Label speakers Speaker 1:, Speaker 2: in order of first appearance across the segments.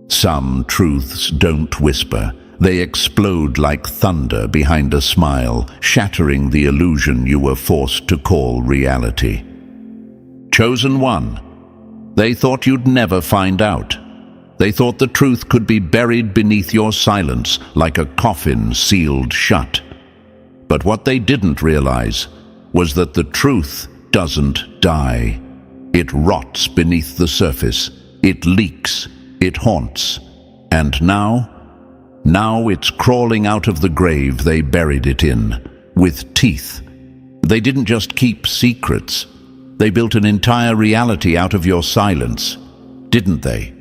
Speaker 1: Some truths don't whisper. They explode like thunder behind a smile, shattering the illusion you were forced to call reality. Chosen one. They thought you'd never find out. They thought the truth could be buried beneath your silence like a coffin sealed shut. But what they didn't realize was that the truth doesn't die. It rots beneath the surface. It leaks. It haunts. And now it's crawling out of the grave they buried it in, with teeth. They didn't just keep secrets. They built an entire reality out of your silence, didn't they?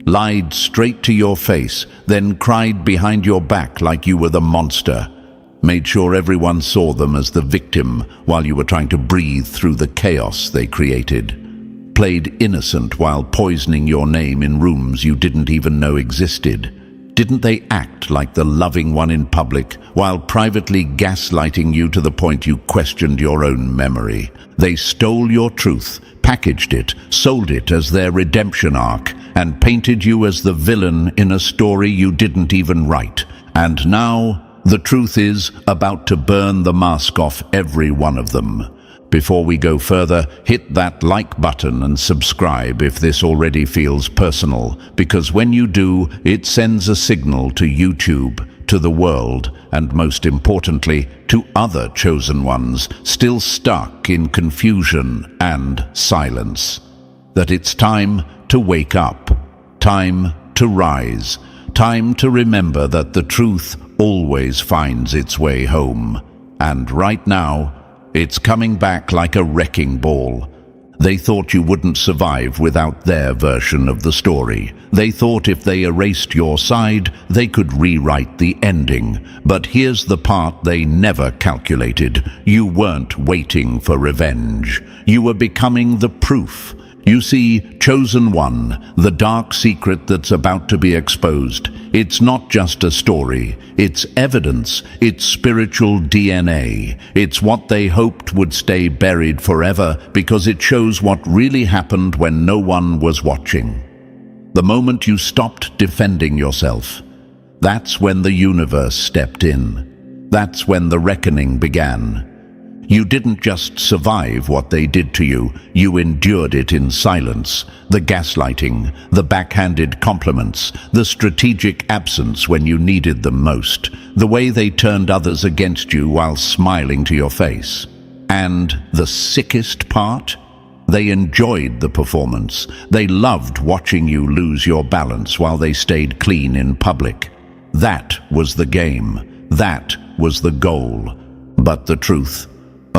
Speaker 1: Lied straight to your face, then cried behind your back like you were the monster. Made sure everyone saw them as the victim while you were trying to breathe through the chaos they created. Played innocent while poisoning your name in rooms you didn't even know existed. Didn't they act like the loving one in public while privately gaslighting you to the point you questioned your own memory? They stole your truth, packaged it, sold it as their redemption arc, and painted you as the villain in a story you didn't even write. And now, the truth is about to burn the mask off every one of them. Before we go further, hit that like button and subscribe if this already feels personal, because when you do, it sends a signal to YouTube, to the world, and most importantly, to other chosen ones still stuck in confusion and silence. That it's time to wake up, time to rise, time to remember that the truth always finds its way home. And right now, it's coming back like a wrecking ball. They thought you wouldn't survive without their version of the story. They thought if they erased your side, they could rewrite the ending. But here's the part they never calculated. You weren't waiting for revenge. You were becoming the proof. You see, Chosen One, the dark secret that's about to be exposed, it's not just a story. It's evidence. It's spiritual DNA. It's what they hoped would stay buried forever because it shows what really happened when no one was watching. The moment you stopped defending yourself, that's when the universe stepped in. That's when the reckoning began. You didn't just survive what they did to you, you endured it in silence. The gaslighting, the backhanded compliments, the strategic absence when you needed them most, the way they turned others against you while smiling to your face. And the sickest part? They enjoyed the performance. They loved watching you lose your balance while they stayed clean in public. That was the game. That was the goal. But the truth?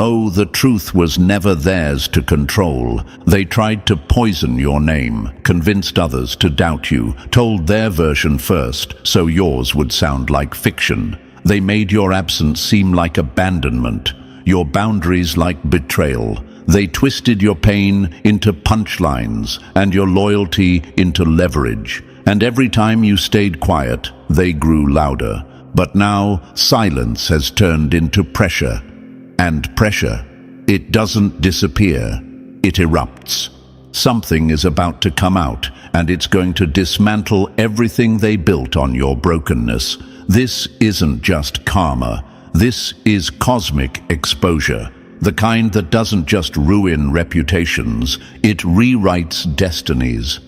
Speaker 1: Oh, the truth was never theirs to control. They tried to poison your name, convinced others to doubt you, told their version first so yours would sound like fiction. They made your absence seem like abandonment, your boundaries like betrayal. They twisted your pain into punchlines and your loyalty into leverage. And every time you stayed quiet, they grew louder. But now, silence has turned into pressure. And pressure, it doesn't disappear, it erupts. Something is about to come out, and it's going to dismantle everything they built on your brokenness. This isn't just karma, this is cosmic exposure. The kind that doesn't just ruin reputations, it rewrites destinies.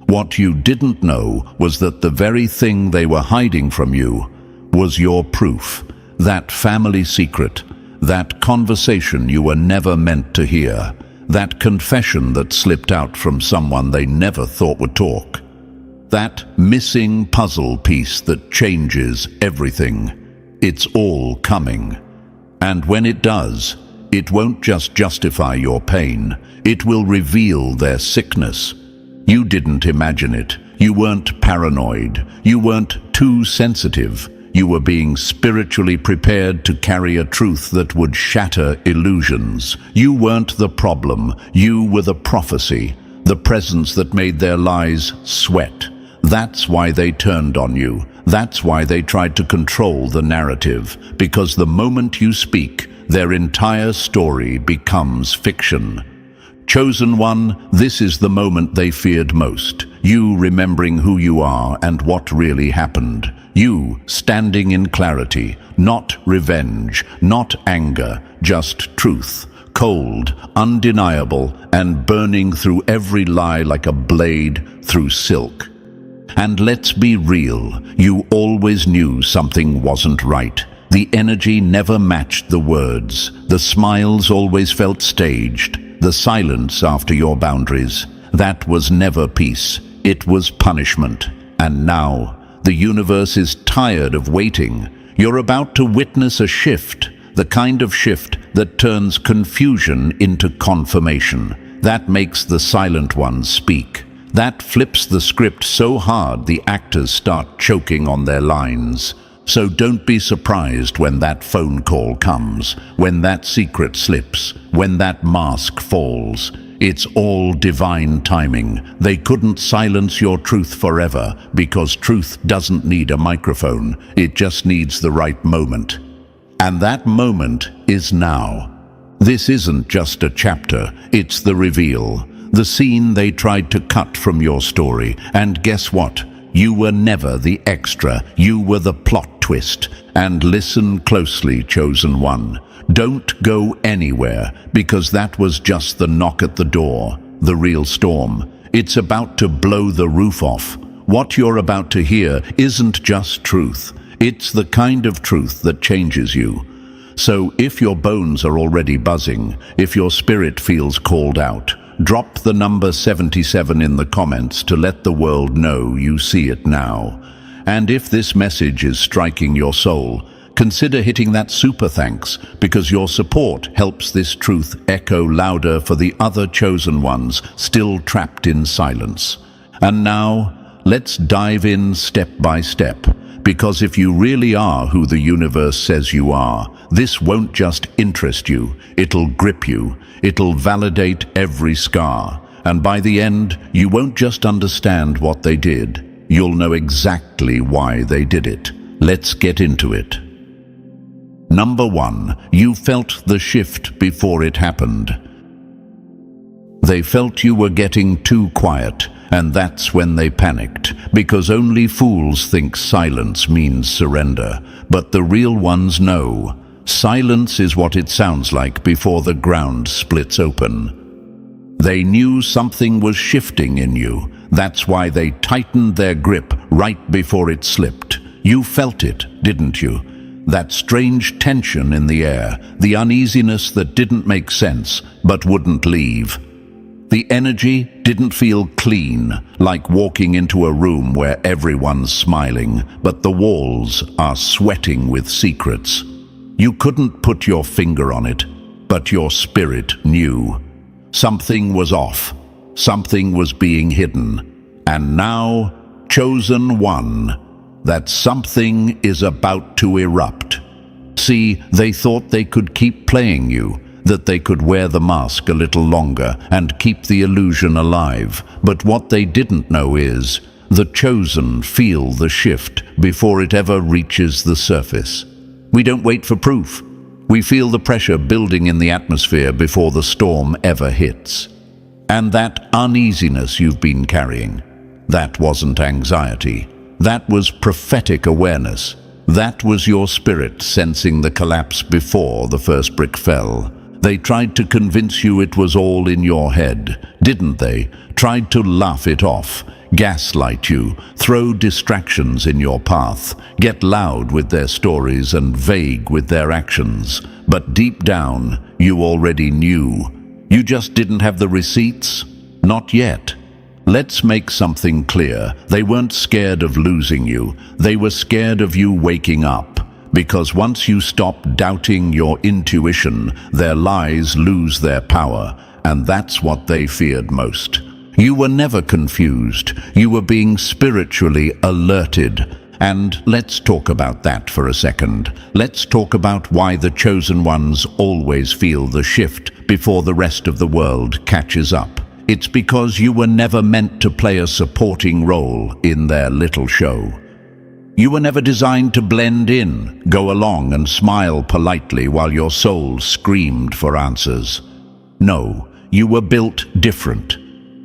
Speaker 1: What you didn't know was that the very thing they were hiding from you was your proof, that family secret, that conversation you were never meant to hear, that confession that slipped out from someone they never thought would talk, that missing puzzle piece that changes everything. It's all coming. And when it does, it won't just justify your pain, it will reveal their sickness. You didn't imagine it. You weren't paranoid. You weren't too sensitive. You were being spiritually prepared to carry a truth that would shatter illusions. You weren't the problem. You were the prophecy, the presence that made their lies sweat. That's why they turned on you. That's why they tried to control the narrative. Because the moment you speak, their entire story becomes fiction. Chosen One, this is the moment they feared most. you remembering who you are and what really happened. You standing in clarity, not revenge, not anger, just truth. Cold, undeniable, and burning through every lie like a blade through silk. And let's be real, you always knew something wasn't right. The energy never matched the words. The smiles always felt staged. The silence after your boundaries. That was never peace. It was punishment. And now, the universe is tired of waiting. You're about to witness a shift, the kind of shift that turns confusion into confirmation. That makes the silent ones speak. That flips the script so hard the actors start choking on their lines. So don't be surprised when that phone call comes, when that secret slips, when that mask falls. It's all divine timing. They couldn't silence your truth forever, because truth doesn't need a microphone. It just needs the right moment. And that moment is now. This isn't just a chapter, it's the reveal. The scene they tried to cut from your story. And guess what? You were never the extra. You were the plot twist. And listen closely, chosen one. Don't go anywhere, because that was just the knock at the door, the real storm. It's about to blow the roof off. What you're about to hear isn't just truth. It's the kind of truth that changes you. So if your bones are already buzzing, if your spirit feels called out, drop the number 77 in the comments to let the world know you see it now. And if this message is striking your soul, consider hitting that super thanks, because your support helps this truth echo louder for the other chosen ones still trapped in silence. And now, let's dive in step by step, because if you really are who the universe says you are, this won't just interest you, it'll grip you, it'll validate every scar. And by the end, you won't just understand what they did, you'll know exactly why they did it. Let's get into it. Number 1, you felt the shift before it happened. They felt you were getting too quiet, and that's when they panicked, because only fools think silence means surrender. But the real ones know. Silence is what it sounds like before the ground splits open. They knew something was shifting in you. That's why they tightened their grip right before it slipped. You felt it, didn't you? That strange tension in the air, the uneasiness that didn't make sense, but wouldn't leave. The energy didn't feel clean, like walking into a room where everyone's smiling, but the walls are sweating with secrets. You couldn't put your finger on it, but your spirit knew. Something was off. Something was being hidden. And now, chosen one, that something is about to erupt. See, they thought they could keep playing you, that they could wear the mask a little longer and keep the illusion alive. But what they didn't know is, the chosen feel the shift before it ever reaches the surface. We don't wait for proof. We feel the pressure building in the atmosphere before the storm ever hits. And that uneasiness you've been carrying, that wasn't anxiety. That was prophetic awareness. That was your spirit sensing the collapse before the first brick fell. They tried to convince you it was all in your head, didn't they? Tried to laugh it off, gaslight you, throw distractions in your path, get loud with their stories and vague with their actions. But deep down, you already knew. You just didn't have the receipts? Not yet. Let's make something clear. They weren't scared of losing you. They were scared of you waking up. Because once you stop doubting your intuition, their lies lose their power, and that's what they feared most. You were never confused. You were being spiritually alerted. And let's talk about that for a second. Let's talk about why the chosen ones always feel the shift before the rest of the world catches up. It's because you were never meant to play a supporting role in their little show. You were never designed to blend in, go along and smile politely while your soul screamed for answers. No, you were built different.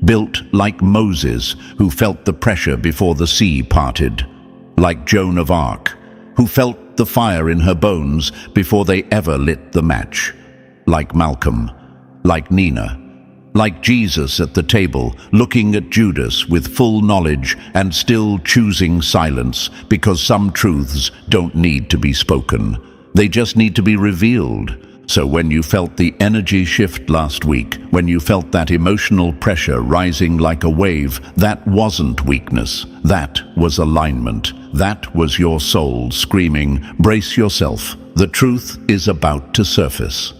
Speaker 1: built like Moses, who felt the pressure before the sea parted, like Joan of Arc, who felt the fire in her bones before they ever lit the match, like Malcolm, like Nina, like Jesus at the table, looking at Judas with full knowledge and still choosing silence, because some truths don't need to be spoken. They just need to be revealed. So when you felt the energy shift last week, when you felt that emotional pressure rising like a wave, that wasn't weakness. That was alignment. That was your soul screaming, "Brace yourself. The truth is about to surface."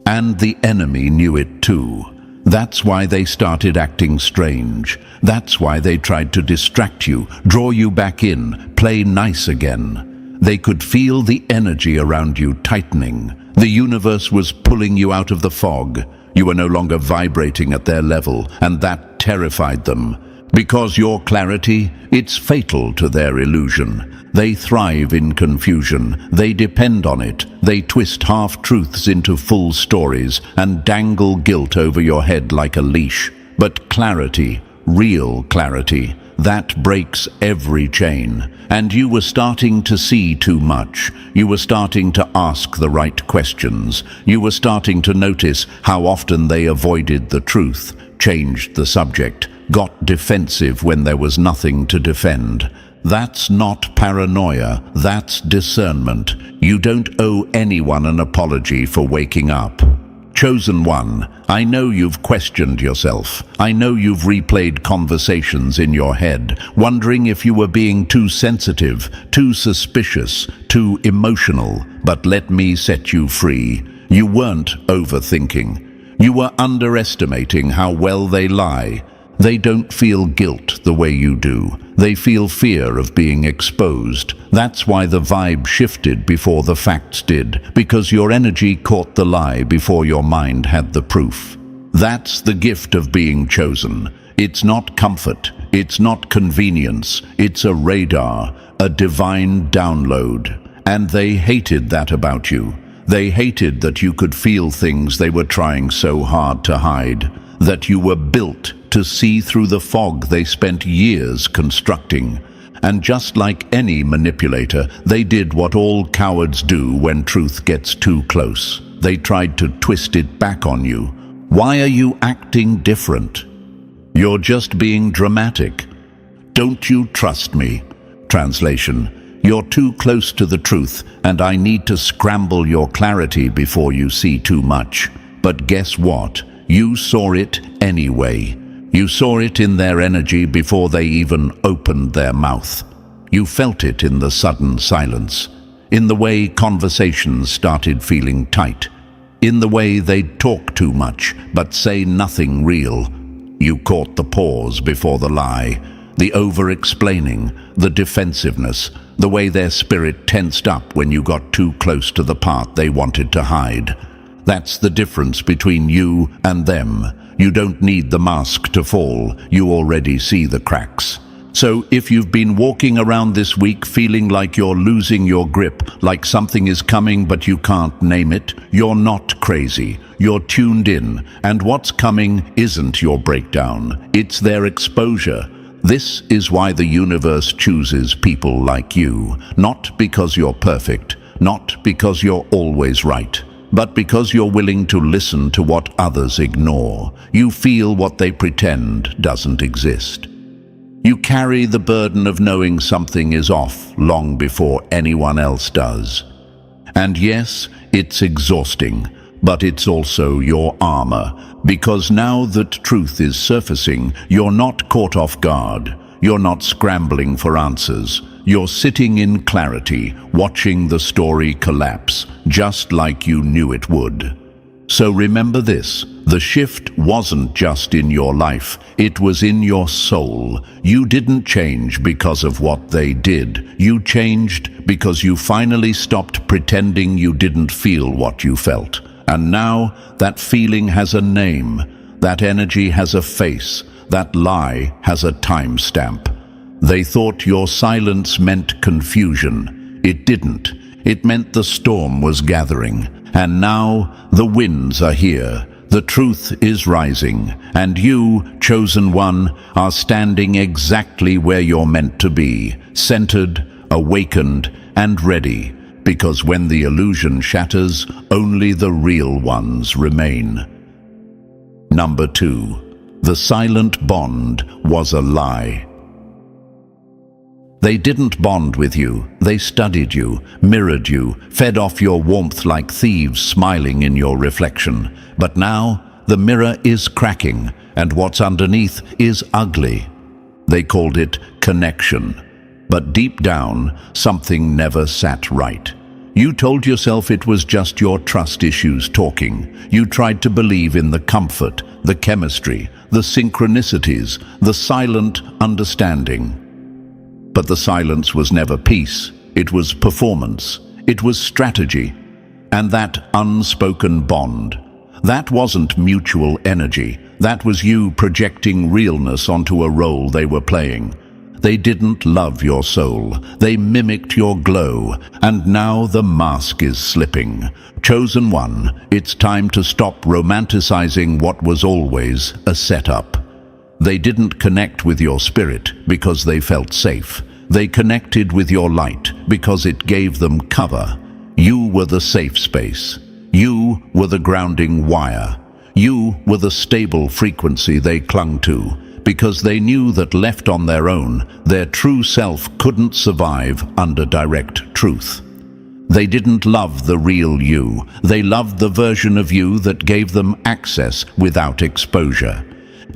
Speaker 1: And the enemy knew it too. That's why they started acting strange. That's why they tried to distract you, draw you back in, play nice again. They could feel the energy around you tightening. The universe was pulling you out of the fog. You were no longer vibrating at their level, and that terrified them. Because your clarity, it's fatal to their illusion. They thrive in confusion. They depend on it. They twist half-truths into full stories and dangle guilt over your head like a leash. But clarity, real clarity, that breaks every chain. And you were starting to see too much. You were starting to ask the right questions. You were starting to notice how often they avoided the truth, changed the subject, got defensive when there was nothing to defend. That's not paranoia, that's discernment. You don't owe anyone an apology for waking up. Chosen one, I know you've questioned yourself. I know you've replayed conversations in your head, wondering if you were being too sensitive, too suspicious, too emotional. But let me set you free. You weren't overthinking. You were underestimating how well they lie. They don't feel guilt the way you do. They feel fear of being exposed. That's why the vibe shifted before the facts did, because your energy caught the lie before your mind had the proof. That's the gift of being chosen. It's not comfort. It's not convenience. It's a radar, a divine download. And they hated that about you. They hated that you could feel things they were trying so hard to hide, that you were built to see through the fog they spent years constructing. And just like any manipulator, they did what all cowards do when truth gets too close. They tried to twist it back on you. Why are you acting different? You're just being dramatic. Don't you trust me? Translation: you're too close to the truth, and I need to scramble your clarity before you see too much. But guess what? You saw it anyway. You saw it in their energy before they even opened their mouth. You felt it in the sudden silence, in the way conversations started feeling tight, in the way they'd talk too much but say nothing real. You caught the pause before the lie, the over-explaining, the defensiveness, the way their spirit tensed up when you got too close to the part they wanted to hide. That's the difference between you and them. You don't need the mask to fall. You already see the cracks. So if you've been walking around this week feeling like you're losing your grip, like something is coming but you can't name it, you're not crazy. You're tuned in, and what's coming isn't your breakdown. It's their exposure. This is why the universe chooses people like you, not because you're perfect, not because you're always right, but because you're willing to listen to what others ignore. You feel what they pretend doesn't exist. You carry the burden of knowing something is off long before anyone else does. And yes, it's exhausting, but it's also your armor, because now that truth is surfacing, you're not caught off guard. You're not scrambling for answers. You're sitting in clarity, watching the story collapse, just like you knew it would. So remember this, the shift wasn't just in your life, it was in your soul. You didn't change because of what they did. You changed because you finally stopped pretending you didn't feel what you felt. And now that feeling has a name, that energy has a face, that lie has a timestamp. They thought your silence meant confusion. It didn't. It meant the storm was gathering. And now the winds are here. The truth is rising, and you, chosen one, are standing exactly where you're meant to be, centered, awakened, and ready, because when the illusion shatters, only the real ones remain. Number 2. The silent bond was a lie. They didn't bond with you, they studied you, mirrored you, fed off your warmth like thieves smiling in your reflection. But now, the mirror is cracking, and what's underneath is ugly. They called it connection. But deep down, something never sat right. You told yourself it was just your trust issues talking. You tried to believe in the comfort, the chemistry, the synchronicities, the silent understanding. But the silence was never peace. It was performance. It was strategy. And that unspoken bond, that wasn't mutual energy. That was you projecting realness onto a role they were playing. They didn't love your soul. They mimicked your glow. And now the mask is slipping. Chosen one, it's time to stop romanticizing what was always a setup. They didn't connect with your spirit because they felt safe. They connected with your light because it gave them cover. You were the safe space. You were the grounding wire. You were the stable frequency they clung to, because they knew that left on their own, their true self couldn't survive under direct truth. They didn't love the real you. They loved the version of you that gave them access without exposure.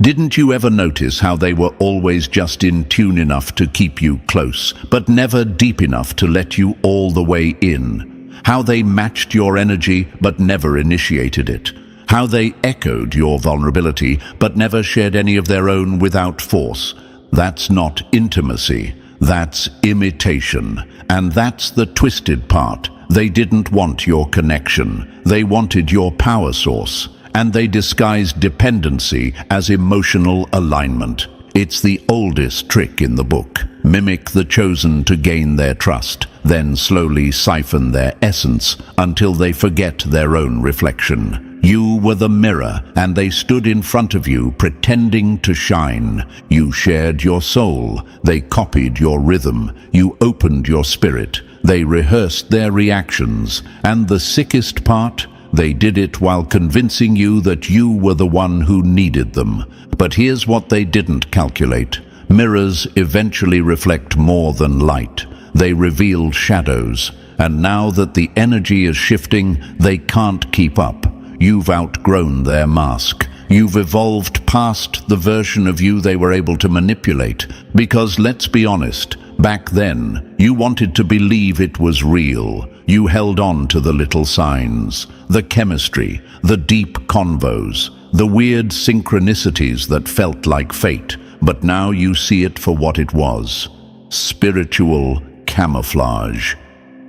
Speaker 1: Didn't you ever notice how they were always just in tune enough to keep you close, but never deep enough to let you all the way in? How they matched your energy but never initiated it? How they echoed your vulnerability but never shared any of their own without force? That's not intimacy, that's imitation. And that's the twisted part. They didn't want your connection. They wanted your power source. And they disguised dependency as emotional alignment. It's the oldest trick in the book. Mimic the chosen to gain their trust, then slowly siphon their essence until they forget their own reflection. You were the mirror, and they stood in front of you pretending to shine. You shared your soul. They copied your rhythm. You opened your spirit. They rehearsed their reactions. And the sickest part? They did it while convincing you that you were the one who needed them. But here's what they didn't calculate. Mirrors eventually reflect more than light. They reveal shadows. And now that the energy is shifting, they can't keep up. You've outgrown their mask. You've evolved past the version of you they were able to manipulate. Because let's be honest, back then, you wanted to believe it was real. You held on to the little signs, the chemistry, the deep convos, the weird synchronicities that felt like fate. But now you see it for what it was: spiritual camouflage.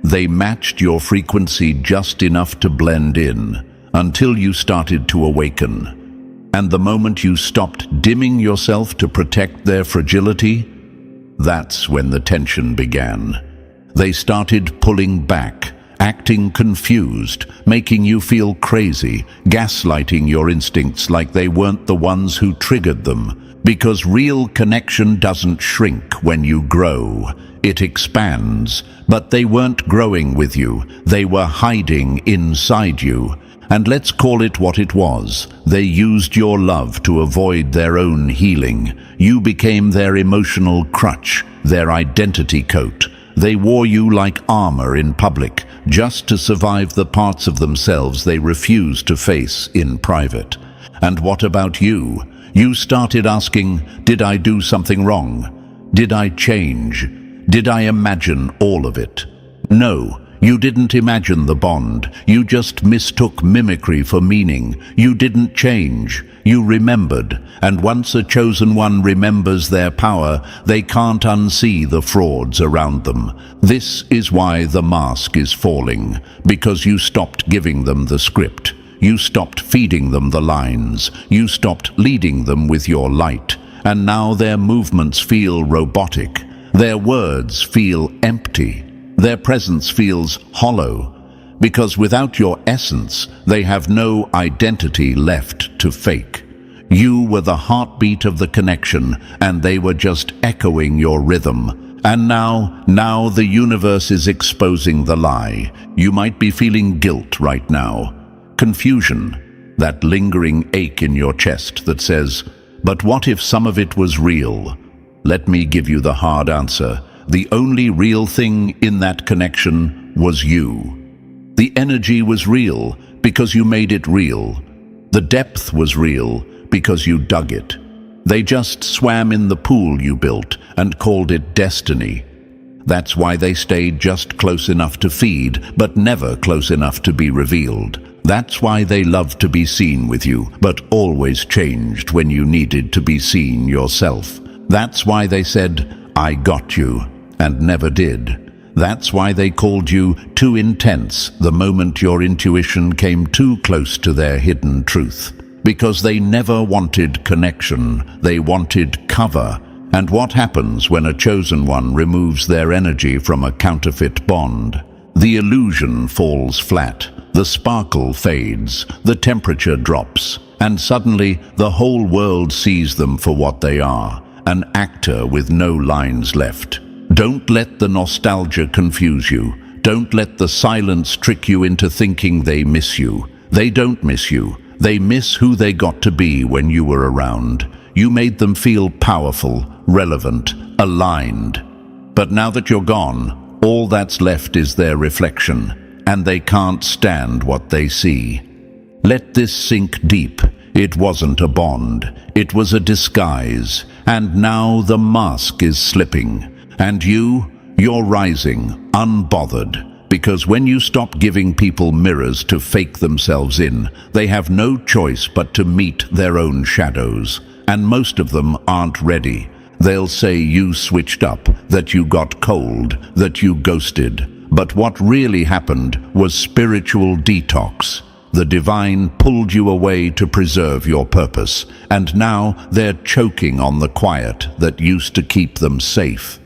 Speaker 1: They matched your frequency just enough to blend in, until you started to awaken. And the moment you stopped dimming yourself to protect their fragility, that's when the tension began. They started pulling back, acting confused, making you feel crazy, gaslighting your instincts like they weren't the ones who triggered them. Because real connection doesn't shrink when you grow, it expands. But they weren't growing with you, they were hiding inside you. And let's call it what it was. They used your love to avoid their own healing. You became their emotional crutch, their identity coat. They wore you like armor in public, just to survive the parts of themselves they refused to face in private. And what about you? You started asking, did I do something wrong? Did I change? Did I imagine all of it? No. You didn't imagine the bond. You just mistook mimicry for meaning. You didn't change. You remembered. And once a chosen one remembers their power, they can't unsee the frauds around them. This is why the mask is falling. Because you stopped giving them the script. You stopped feeding them the lines. You stopped leading them with your light. And now their movements feel robotic. Their words feel empty. Their presence feels hollow, Because without your essence, they have no identity left to fake. You were the heartbeat of the connection, and they were just echoing your rhythm. And now the universe is exposing the lie. You might be feeling guilt right now. Confusion, that lingering ache in your chest that says, "But what if some of it was real?" Let me give you the hard answer. The only real thing in that connection was you. The energy was real because you made it real. The depth was real because you dug it. They just swam in the pool you built and called it destiny. That's why they stayed just close enough to feed, but never close enough to be revealed. That's why they loved to be seen with you, but always changed when you needed to be seen yourself. That's why they said, "I got you," and never did. That's why they called you too intense the moment your intuition came too close to their hidden truth. Because they never wanted connection, they wanted cover. And what happens when a chosen one removes their energy from a counterfeit bond? The illusion falls flat, the sparkle fades, the temperature drops, and suddenly the whole world sees them for what they are, an actor with no lines left. Don't let the nostalgia confuse you. Don't let the silence trick you into thinking they miss you. They don't miss you. They miss who they got to be when you were around. You made them feel powerful, relevant, aligned. But now that you're gone, all that's left is their reflection, and they can't stand what they see. Let this sink deep. It wasn't a bond. It was a disguise. And now the mask is slipping. And you're rising, unbothered. Because when you stop giving people mirrors to fake themselves in, they have no choice but to meet their own shadows. And most of them aren't ready. They'll say you switched up, that you got cold, that you ghosted. But what really happened was spiritual detox. The divine pulled you away to preserve your purpose, and now they're choking on the quiet that used to keep them safe.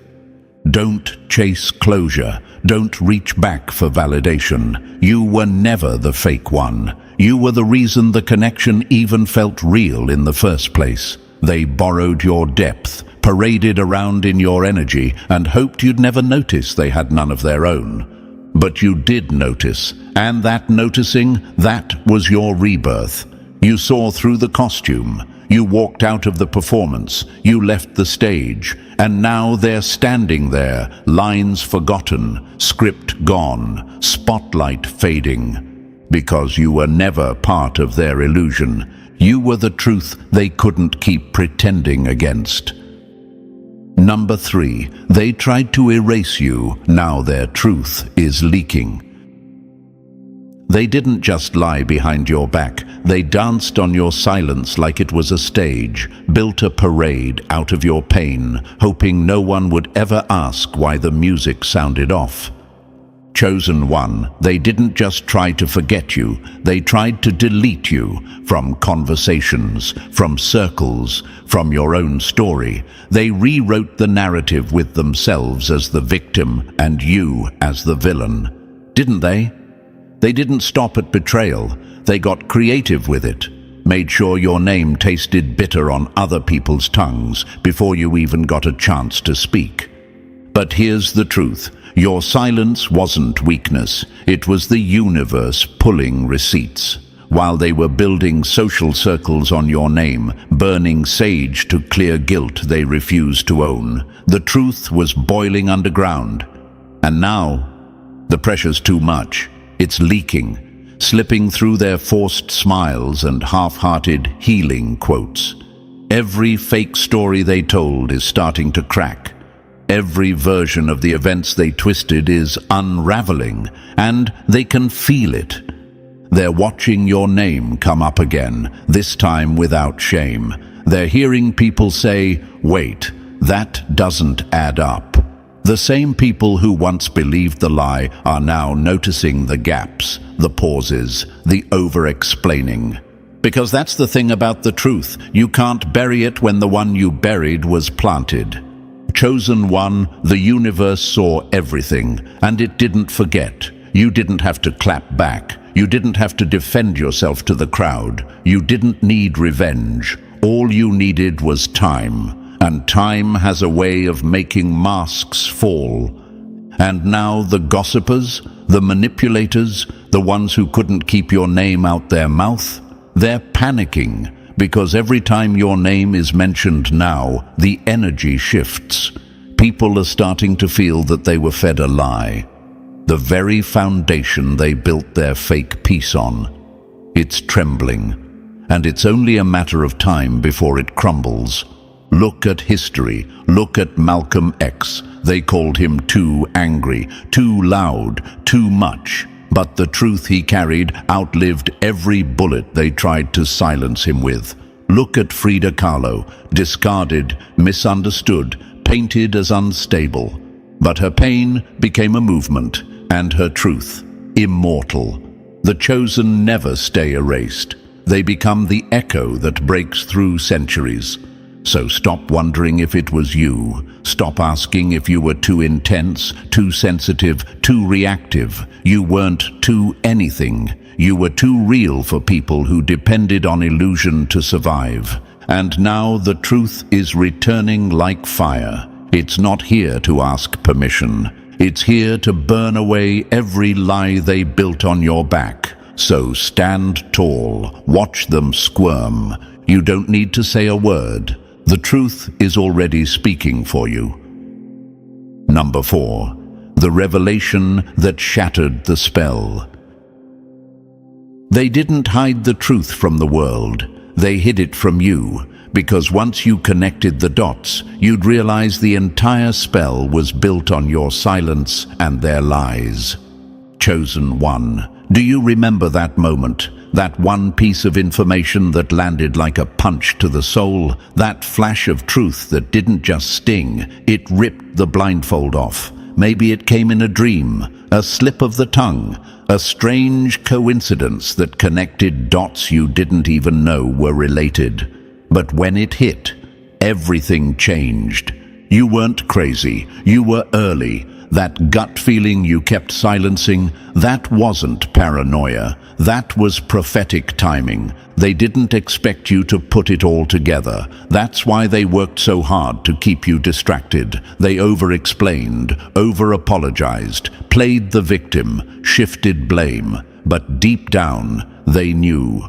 Speaker 1: Don't chase closure. Don't reach back for validation. You were never the fake one. You were the reason the connection even felt real in the first place. They borrowed your depth, paraded around in your energy, and hoped you'd never notice they had none of their own. But you did notice, and that noticing, that was your rebirth. You saw through the costume. You walked out of the performance. You left the stage. And now they're standing there, lines forgotten, script gone, spotlight fading. Because you were never part of their illusion. You were the truth they couldn't keep pretending against. Number 3, they tried to erase you. Now their truth is leaking. They didn't just lie behind your back. They danced on your silence like it was a stage, built a parade out of your pain, hoping no one would ever ask why the music sounded off. Chosen one, they didn't just try to forget you. They tried to delete you from conversations, from circles, from your own story. They rewrote the narrative with themselves as the victim and you as the villain. Didn't they? They didn't stop at betrayal. They got creative with it, made sure your name tasted bitter on other people's tongues before you even got a chance to speak. But here's the truth. Your silence wasn't weakness. It was the universe pulling receipts. While they were building social circles on your name, burning sage to clear guilt they refused to own, the truth was boiling underground. And now, the pressure's too much. It's leaking, slipping through their forced smiles and half-hearted healing quotes. Every fake story they told is starting to crack. Every version of the events they twisted is unraveling, and they can feel it. They're watching your name come up again, this time without shame. They're hearing people say, "Wait, that doesn't add up." The same people who once believed the lie are now noticing the gaps, the pauses, the over-explaining. Because that's the thing about the truth. You can't bury it when the one you buried was planted. Chosen one, the universe saw everything, and it didn't forget. You didn't have to clap back. You didn't have to defend yourself to the crowd. You didn't need revenge. All you needed was time, and time has a way of making masks fall. And now the gossipers, the manipulators, the ones who couldn't keep your name out their mouth, they're panicking because every time your name is mentioned now, the energy shifts. People are starting to feel that they were fed a lie. The very foundation they built their fake peace on. It's trembling, and it's only a matter of time before it crumbles. Look at history. Look at Malcolm X. They called him too angry, too loud, too much. But the truth he carried outlived every bullet they tried to silence him with. Look at Frida Kahlo, discarded, misunderstood, painted as unstable. But her pain became a movement, and her truth, immortal. The chosen never stay erased. They become the echo that breaks through centuries. So stop wondering if it was you. Stop asking if you were too intense, too sensitive, too reactive. You weren't too anything. You were too real for people who depended on illusion to survive. And now the truth is returning like fire. It's not here to ask permission. It's here to burn away every lie they built on your back. So stand tall. Watch them squirm. You don't need to say a word. The truth is already speaking for you. Number 4. The revelation that shattered the spell. They didn't hide the truth from the world. They hid it from you, because once you connected the dots, you'd realize the entire spell was built on your silence and their lies. Chosen one, do you remember that moment? That one piece of information that landed like a punch to the soul, that flash of truth that didn't just sting, it ripped the blindfold off. Maybe it came in a dream, a slip of the tongue, a strange coincidence that connected dots you didn't even know were related. But when it hit, everything changed. You weren't crazy, you were early. That gut feeling you kept silencing, that wasn't paranoia. That was prophetic timing. They didn't expect you to put it all together. That's why they worked so hard to keep you distracted. They over-explained, over-apologized, played the victim, shifted blame. But deep down, they knew.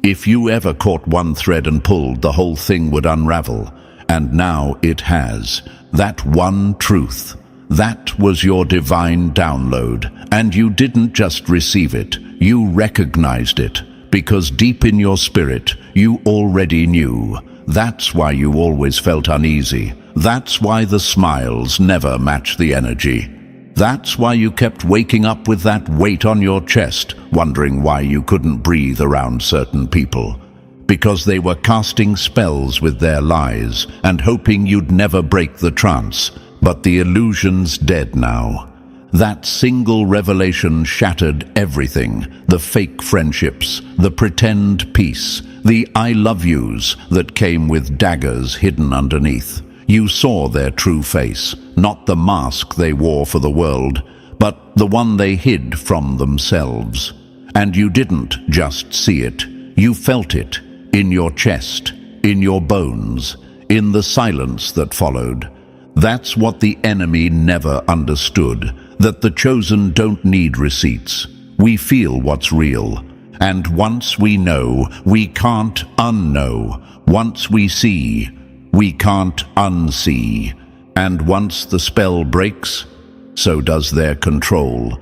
Speaker 1: If you ever caught one thread and pulled, the whole thing would unravel. And now it has. That one truth. That was your divine download, and you didn't just receive it, you recognized it, because deep in your spirit, you already knew. That's why you always felt uneasy. That's why the smiles never matched the energy. That's why you kept waking up with that weight on your chest, wondering why you couldn't breathe around certain people. Because they were casting spells with their lies, and hoping you'd never break the trance. But the illusion's dead now. That single revelation shattered everything. The fake friendships, the pretend peace, the I love yous that came with daggers hidden underneath. You saw their true face, not the mask they wore for the world, but the one they hid from themselves. And you didn't just see it, you felt it, in your chest, in your bones, in the silence that followed. That's what the enemy never understood, that the chosen don't need receipts. We feel what's real. And once we know, we can't unknow. Once we see, we can't unsee. And once the spell breaks, so does their control.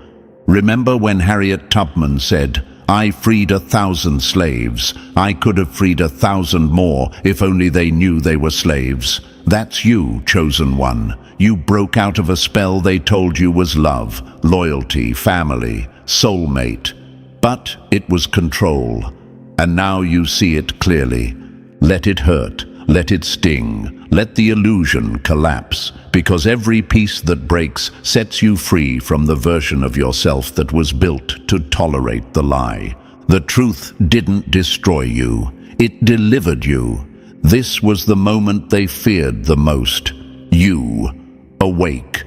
Speaker 1: Remember when Harriet Tubman said, "I freed 1,000 slaves. I could have freed 1,000 more if only they knew they were slaves." That's you, chosen one. You broke out of a spell they told you was love, loyalty, family, soulmate. But it was control. And now you see it clearly. Let it hurt. Let it sting. Let the illusion collapse. Because every piece that breaks sets you free from the version of yourself that was built to tolerate the lie. The truth didn't destroy you. It delivered you. This was the moment they feared the most. You, awake.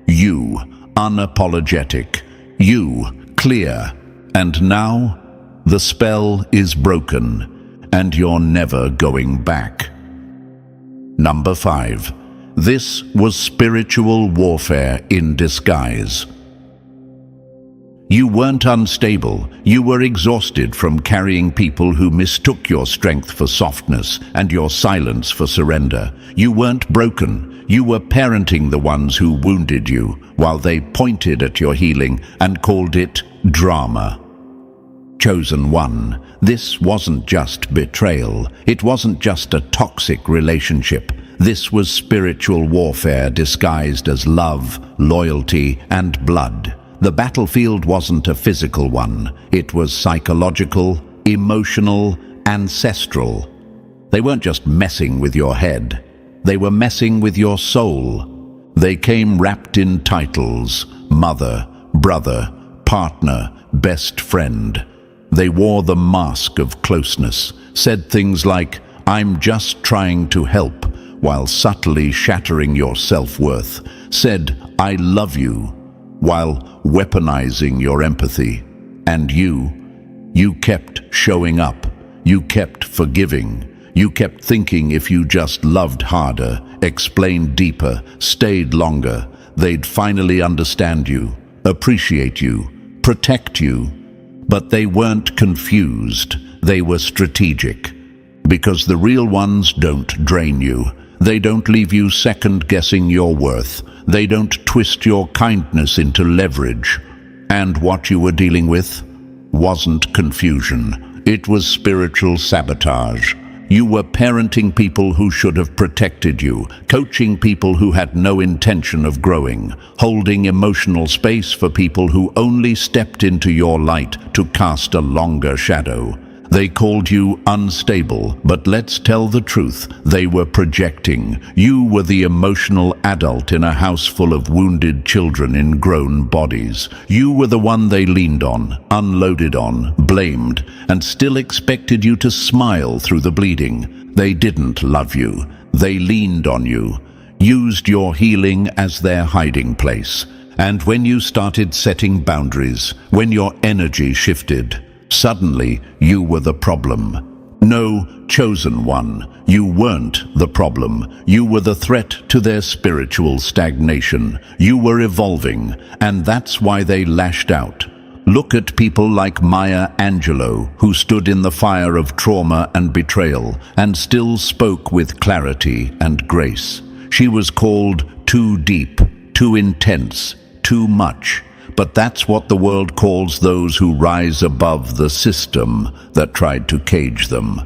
Speaker 1: You, unapologetic. You, clear, and now the spell is broken, and you're never going back. Number 5. This was spiritual warfare in disguise. You weren't unstable. You were exhausted from carrying people who mistook your strength for softness and your silence for surrender. You weren't broken. You were parenting the ones who wounded you, while they pointed at your healing and called it drama. Chosen one, this wasn't just betrayal. It wasn't just a toxic relationship. This was spiritual warfare disguised as love, loyalty, and blood. The battlefield wasn't a physical one. It was psychological, emotional, ancestral. They weren't just messing with your head. They were messing with your soul. They came wrapped in titles: mother, brother, partner, best friend. They wore the mask of closeness, said things like, "I'm just trying to help," while subtly shattering your self-worth, said, "I love you," while weaponizing your empathy. And you kept showing up. You kept forgiving. You kept thinking if you just loved harder, explained deeper, stayed longer, they'd finally understand you, appreciate you, protect you. But they weren't confused. They were strategic. Because the real ones don't drain you. They don't leave you second-guessing your worth. They don't twist your kindness into leverage. And what you were dealing with wasn't confusion. It was spiritual sabotage. You were parenting people who should have protected you, coaching people who had no intention of growing, holding emotional space for people who only stepped into your light to cast a longer shadow. They called you unstable, but let's tell the truth, they were projecting. You were the emotional adult in a house full of wounded children in grown bodies. You were the one they leaned on, unloaded on, blamed, and still expected you to smile through the bleeding. They didn't love you. They leaned on you, used your healing as their hiding place. And when you started setting boundaries, when your energy shifted, suddenly, you were the problem. No, chosen one, you weren't the problem. You were the threat to their spiritual stagnation. You were evolving, and that's why they lashed out. Look at people like Maya Angelou, who stood in the fire of trauma and betrayal, and still spoke with clarity and grace. She was called too deep, too intense, too much. But that's what the world calls those who rise above the system that tried to cage them.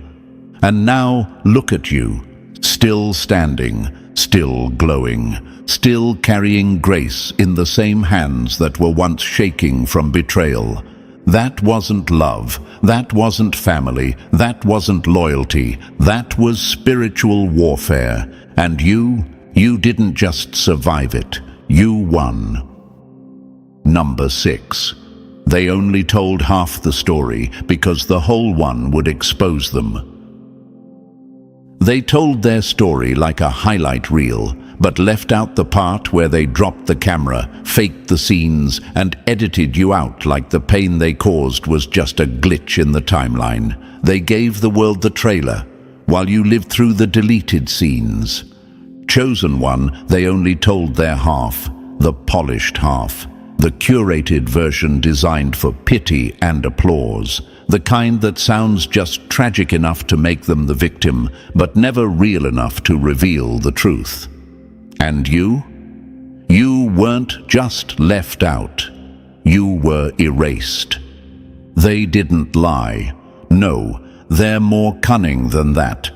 Speaker 1: And now, look at you, still standing, still glowing, still carrying grace in the same hands that were once shaking from betrayal. That wasn't love, that wasn't family, that wasn't loyalty, that was spiritual warfare. And you didn't just survive it, you won. Number 6. They only told half the story because the whole one would expose them. They told their story like a highlight reel, but left out the part where they dropped the camera, faked the scenes, and edited you out like the pain they caused was just a glitch in the timeline. They gave the world the trailer, while you lived through the deleted scenes. Chosen one, they only told their half, the polished half. The curated version designed for pity and applause, the kind that sounds just tragic enough to make them the victim, but never real enough to reveal the truth. And you? You weren't just left out. You were erased. They didn't lie. No, they're more cunning than that.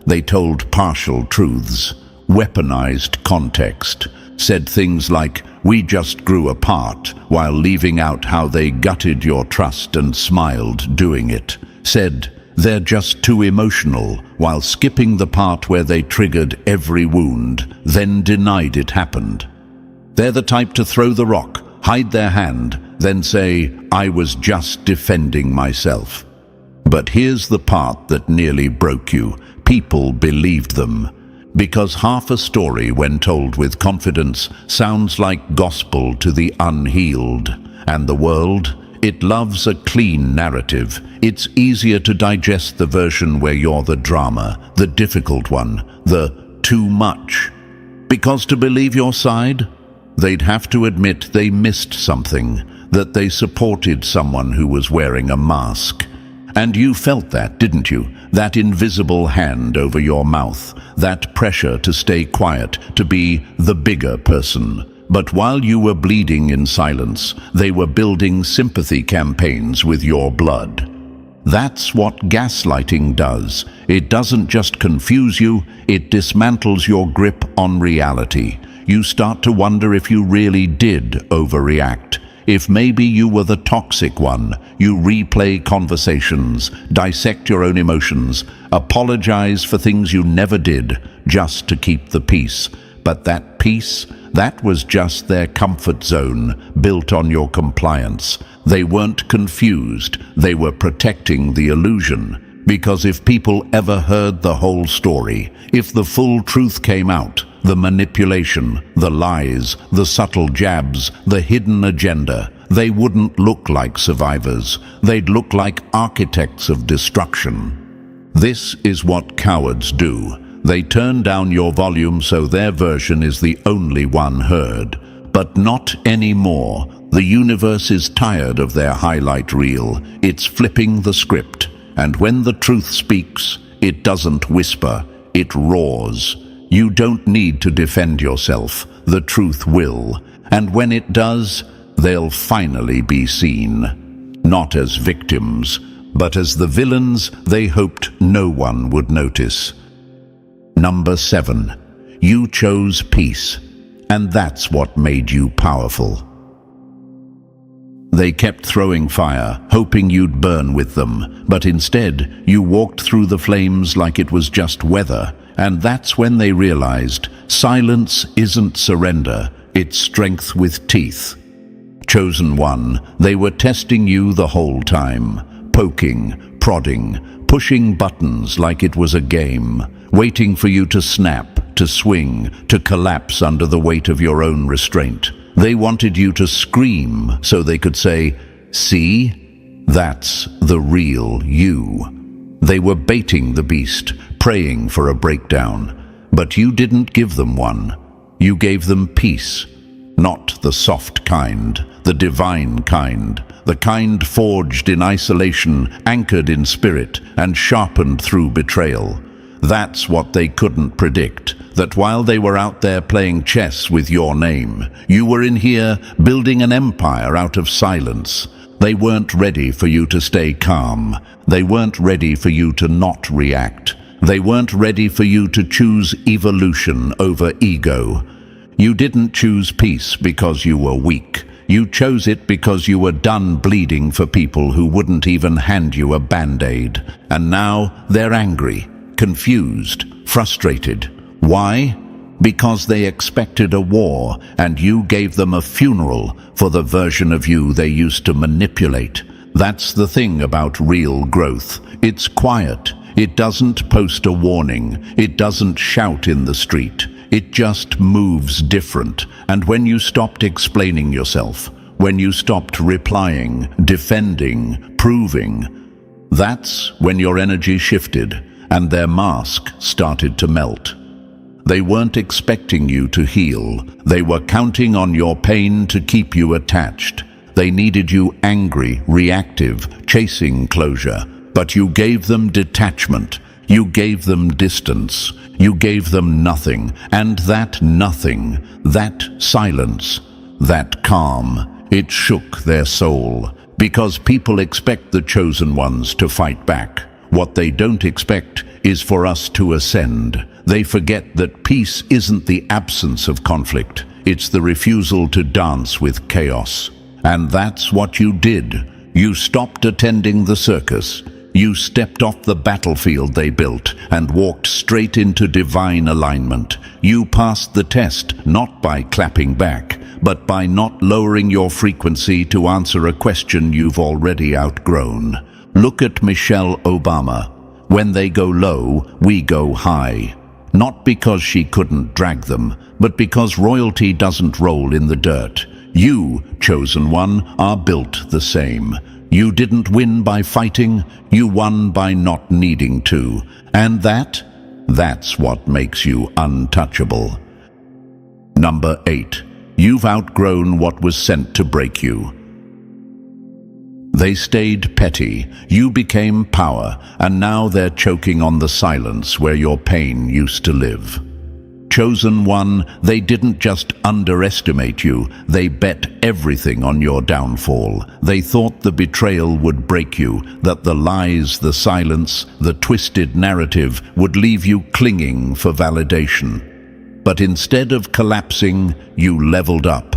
Speaker 1: They told partial truths, weaponized context, said things like, "We just grew apart," while leaving out how they gutted your trust and smiled doing it. Said, "They're just too emotional," while skipping the part where they triggered every wound, then denied it happened. They're the type to throw the rock, hide their hand, then say, "I was just defending myself." But here's the part that nearly broke you. People believed them. Because half a story, when told with confidence, sounds like gospel to the unhealed. And the world, It loves a clean narrative. It's easier to digest the version where you're the drama, the difficult one, the too much. Because to believe your side, they'd have to admit they missed something, that they supported someone who was wearing a mask. And you felt that, didn't you? That invisible hand over your mouth, that pressure to stay quiet, to be the bigger person. But while you were bleeding in silence, they were building sympathy campaigns with your blood. That's what gaslighting does. It doesn't just confuse you, it dismantles your grip on reality. You start to wonder if you really did overreact. If maybe you were the toxic one. You replay conversations, dissect your own emotions, apologize for things you never did, just to keep the peace. But that peace, that was just their comfort zone, built on your compliance. They weren't confused, they were protecting the illusion. Because if people ever heard the whole story, if the full truth came out, the manipulation, the lies, the subtle jabs, the hidden agenda, they wouldn't look like survivors. They'd look like architects of destruction. This is what cowards do. They turn down your volume so their version is the only one heard. But not anymore. The universe is tired of their highlight reel. It's flipping the script. And when the truth speaks, it doesn't whisper, it roars. You don't need to defend yourself. The truth will. And when it does, they'll finally be seen. Not as victims, but as the villains they hoped no one would notice. Number 7. You chose peace. And that's what made you powerful. They kept throwing fire, hoping you'd burn with them, but instead you walked through the flames like it was just weather. And that's when they realized silence isn't surrender, it's strength with teeth. Chosen one, they were testing you the whole time, poking, prodding, pushing buttons like it was a game, waiting for you to snap, to swing, to collapse under the weight of your own restraint. They wanted you to scream so they could say, "See? That's the real you." They were baiting the beast, praying for a breakdown. But you didn't give them one. You gave them peace. Not the soft kind, the divine kind, the kind forged in isolation, anchored in spirit, and sharpened through betrayal. That's what they couldn't predict, that while they were out there playing chess with your name, you were in here building an empire out of silence. They weren't ready for you to stay calm. They weren't ready for you to not react. They weren't ready for you to choose evolution over ego. You didn't choose peace because you were weak. You chose it because you were done bleeding for people who wouldn't even hand you a band-aid. And now they're angry, confused, frustrated. Why? Because they expected a war, and you gave them a funeral for the version of you they used to manipulate. That's the thing about real growth. It's quiet. It doesn't post a warning. It doesn't shout in the street. It just moves different. And when you stopped explaining yourself, when you stopped replying, defending, proving, that's when your energy shifted and their mask started to melt. They weren't expecting you to heal. They were counting on your pain to keep you attached. They needed you angry, reactive, chasing closure. But you gave them detachment. You gave them distance. You gave them nothing. And that nothing, that silence, that calm, it shook their soul. Because people expect the chosen ones to fight back. What they don't expect is for us to ascend. They forget that peace isn't the absence of conflict. It's the refusal to dance with chaos. And that's what you did. You stopped attending the circus. You stepped off the battlefield they built and walked straight into divine alignment. You passed the test not by clapping back, but by not lowering your frequency to answer a question you've already outgrown. Look at Michelle Obama. When they go low, we go high. Not because she couldn't drag them, but because royalty doesn't roll in the dirt. You, chosen one, are built the same. You didn't win by fighting, you won by not needing to. And that's what makes you untouchable. Number 8. You've outgrown what was sent to break you. They stayed petty, you became power, and now they're choking on the silence where your pain used to live. Chosen one, they didn't just underestimate you, they bet everything on your downfall. They thought the betrayal would break you, that the lies, the silence, the twisted narrative would leave you clinging for validation. But instead of collapsing, you leveled up,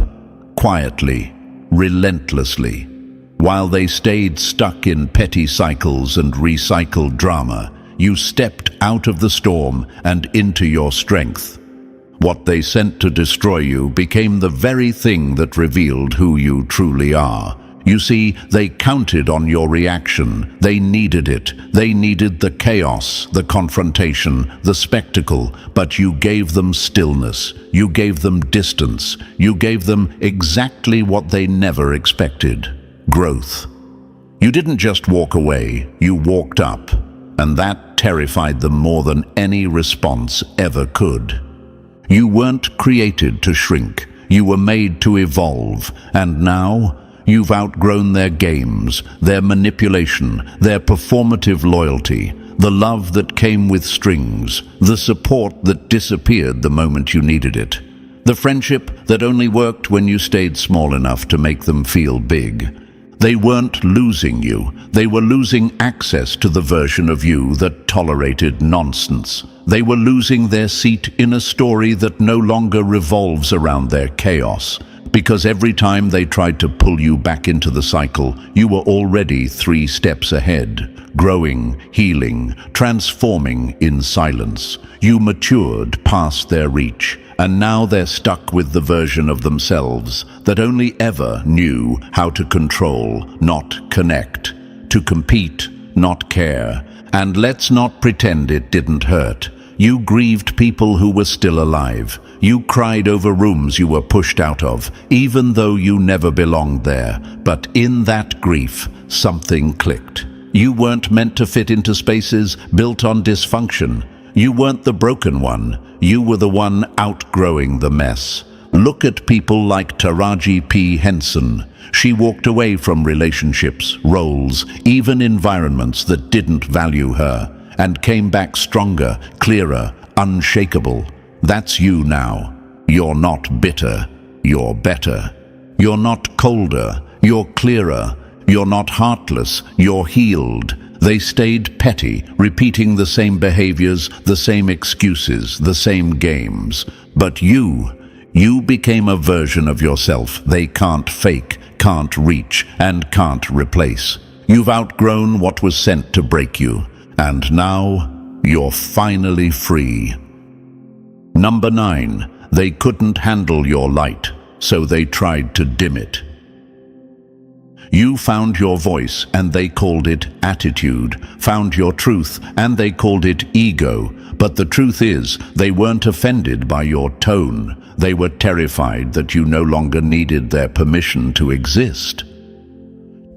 Speaker 1: quietly, relentlessly. While they stayed stuck in petty cycles and recycled drama, you stepped out of the storm and into your strength. What they sent to destroy you became the very thing that revealed who you truly are. You see, they counted on your reaction. They needed it. They needed the chaos, the confrontation, the spectacle, but you gave them stillness. You gave them distance. You gave them exactly what they never expected: growth. You didn't just walk away, you walked up, and that terrified them more than any response ever could. You weren't created to shrink, you were made to evolve, and now you've outgrown their games, their manipulation, their performative loyalty, the love that came with strings, the support that disappeared the moment you needed it, the friendship that only worked when you stayed small enough to make them feel big. They weren't losing you, they were losing access to the version of you that tolerated nonsense. They were losing their seat in a story that no longer revolves around their chaos, because every time they tried to pull you back into the cycle, you were already 3 steps ahead, growing, healing, transforming in silence. You matured past their reach, and now they're stuck with the version of themselves that only ever knew how to control, not connect, to compete, not care. And let's not pretend it didn't hurt. You grieved people who were still alive. You cried over rooms you were pushed out of, even though you never belonged there. But in that grief, something clicked. You weren't meant to fit into spaces built on dysfunction. You weren't the broken one. You were the one outgrowing the mess. Look at people like Taraji P. Henson. She walked away from relationships, roles, even environments that didn't value her, and came back stronger, clearer, unshakable. That's you now. You're not bitter. You're better. You're not colder. You're clearer. You're not heartless. You're healed. They stayed petty, repeating the same behaviors, the same excuses, the same games. But you became a version of yourself they can't fake, can't reach, and can't replace. You've outgrown what was sent to break you, and now you're finally free. Number 9, they couldn't handle your light, so they tried to dim it. You found your voice and they called it attitude, found your truth and they called it ego. But the truth is, they weren't offended by your tone. They were terrified that you no longer needed their permission to exist.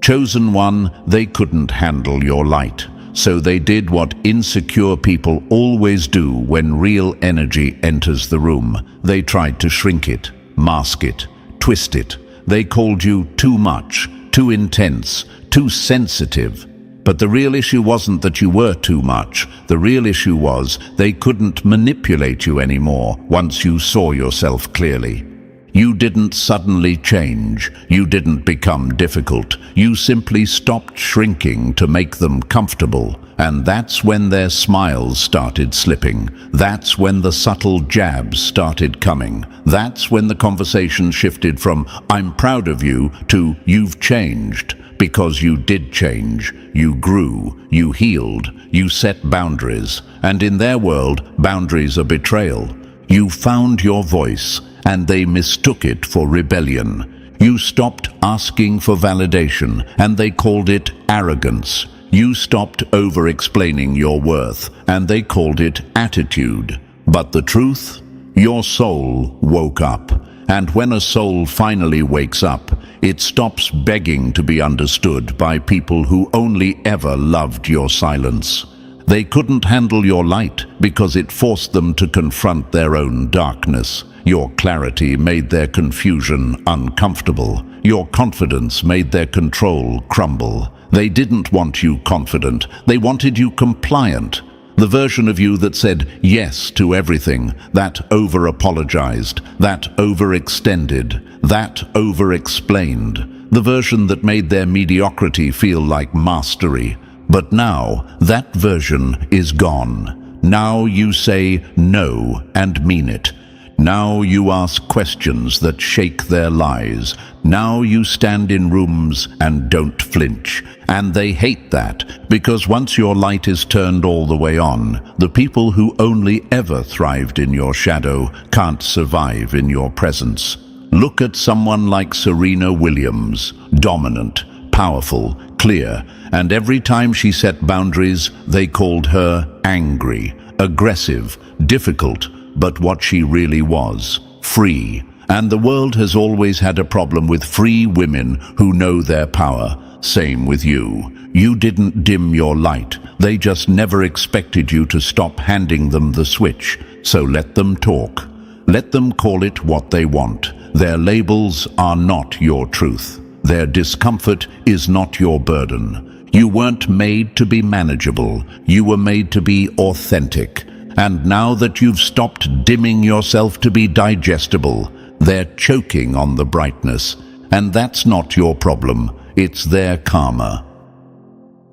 Speaker 1: Chosen one, they couldn't handle your light. So they did what insecure people always do when real energy enters the room. They tried to shrink it, mask it, twist it. They called you too much, too intense, too sensitive. But the real issue wasn't that you were too much. The real issue was they couldn't manipulate you anymore once you saw yourself clearly. You didn't suddenly change. You didn't become difficult. You simply stopped shrinking to make them comfortable. And that's when their smiles started slipping. That's when the subtle jabs started coming. That's when the conversation shifted from "I'm proud of you" to "you've changed." Because you did change. You grew. You healed. You set boundaries. And in their world, boundaries are betrayal. You found your voice, and they mistook it for rebellion. You stopped asking for validation, and they called it arrogance. You stopped over-explaining your worth, and they called it attitude. But the truth? Your soul woke up, And when a soul finally wakes up, it stops begging to be understood by people who only ever loved your silence. They couldn't handle your light because it forced them to confront their own darkness. Your clarity made their confusion uncomfortable. Your confidence made their control crumble. They didn't want you confident. They wanted you compliant. The version of you that said yes to everything, that over-apologized, that overextended, that over-explained. The version that made their mediocrity feel like mastery. But now, that version is gone. Now you say no and mean it. Now you ask questions that shake their lies. Now you stand in rooms and don't flinch. And they hate that, because once your light is turned all the way on, the people who only ever thrived in your shadow can't survive in your presence. Look at someone like Serena Williams, dominant, powerful, clear, and every time she set boundaries, they called her angry, aggressive, difficult, but what she really was, free. And the world has always had a problem with free women who know their power. Same with you. You didn't dim your light. They just never expected you to stop handing them the switch. So let them talk. Let them call it what they want. Their labels are not your truth. Their discomfort is not your burden. You weren't made to be manageable. You were made to be authentic. And now that you've stopped dimming yourself to be digestible, they're choking on the brightness. And that's not your problem. It's their karma.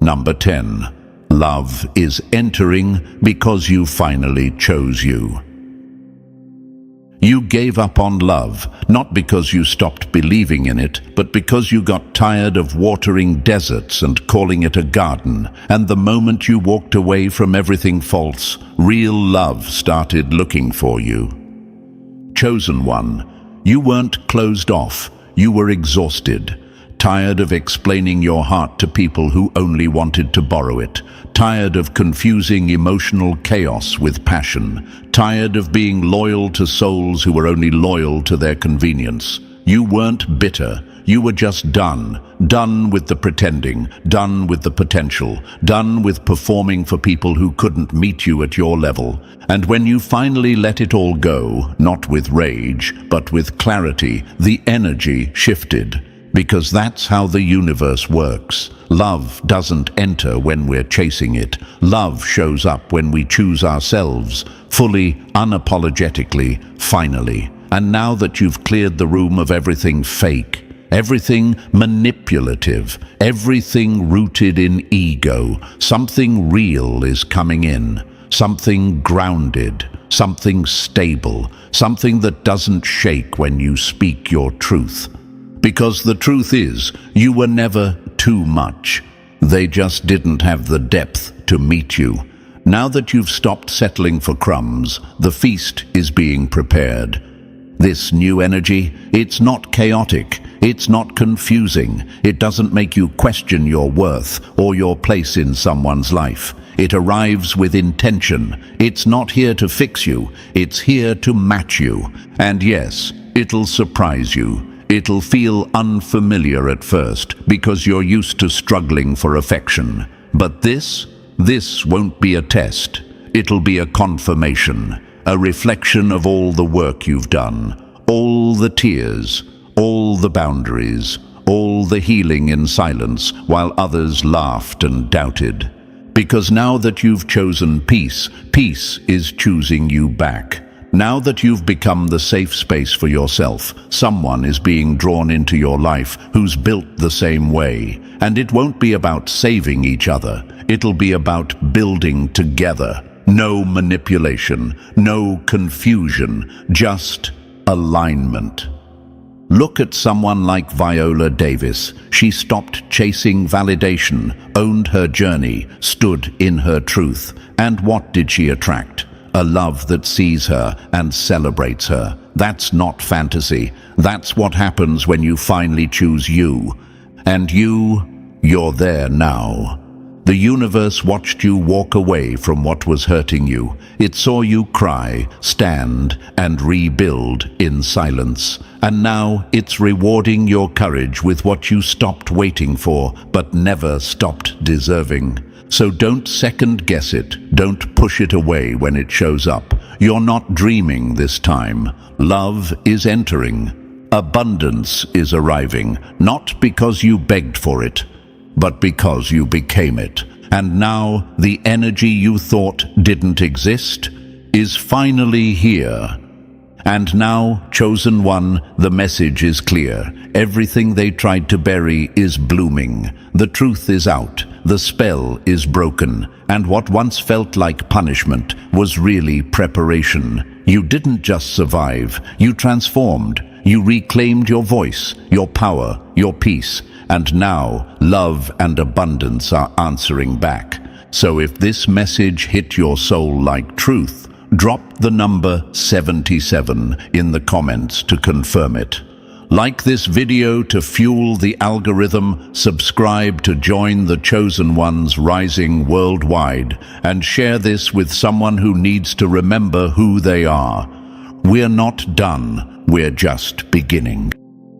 Speaker 1: Number 10. Love is entering because you finally chose you. You gave up on love, not because you stopped believing in it, but because you got tired of watering deserts and calling it a garden. And the moment you walked away from everything false, real love started looking for you. Chosen one, you weren't closed off, you were exhausted. Tired of explaining your heart to people who only wanted to borrow it. Tired of confusing emotional chaos with passion. Tired of being loyal to souls who were only loyal to their convenience. You weren't bitter. You were just done. Done with the pretending. Done with the potential. Done with performing for people who couldn't meet you at your level. And when you finally let it all go, not with rage, but with clarity, the energy shifted. Because that's how the universe works. Love doesn't enter when we're chasing it. Love shows up when we choose ourselves, fully, unapologetically, finally. And now that you've cleared the room of everything fake, everything manipulative, everything rooted in ego, something real is coming in. Something grounded, something stable, something that doesn't shake when you speak your truth. Because the truth is, you were never too much. They just didn't have the depth to meet you. Now that you've stopped settling for crumbs, the feast is being prepared. This new energy, it's not chaotic, it's not confusing, it doesn't make you question your worth or your place in someone's life. It arrives with intention. It's not here to fix you, it's here to match you. And yes, it'll surprise you. It'll feel unfamiliar at first because you're used to struggling for affection. But this won't be a test. It'll be a confirmation, a reflection of all the work you've done, all the tears, all the boundaries, all the healing in silence while others laughed and doubted. Because now that you've chosen peace, peace is choosing you back. Now that you've become the safe space for yourself, someone is being drawn into your life who's built the same way. And it won't be about saving each other. It'll be about building together. No manipulation, no confusion, just alignment. Look at someone like Viola Davis. She stopped chasing validation, owned her journey, stood in her truth. And what did she attract? A love that sees her and celebrates her. That's not fantasy. That's what happens when you finally choose you. And you're there now. The universe watched you walk away from what was hurting you. It saw you cry, stand, and rebuild in silence. And now it's rewarding your courage with what you stopped waiting for, but never stopped deserving. So don't second-guess it. Don't push it away when it shows up. You're not dreaming this time. Love is entering. Abundance is arriving, not because you begged for it, but because you became it. And now the energy you thought didn't exist is finally here. And now, chosen one, the message is clear. Everything they tried to bury is blooming. The truth is out. The spell is broken. And what once felt like punishment was really preparation. You didn't just survive. You transformed. You reclaimed your voice, your power, your peace. And now, love and abundance are answering back. So if this message hit your soul like truth, drop the number 77 in the comments to confirm it. Like this video to fuel the algorithm, subscribe to join the chosen ones rising worldwide, and share this with someone who needs to remember who they are. We're not done, we're just beginning.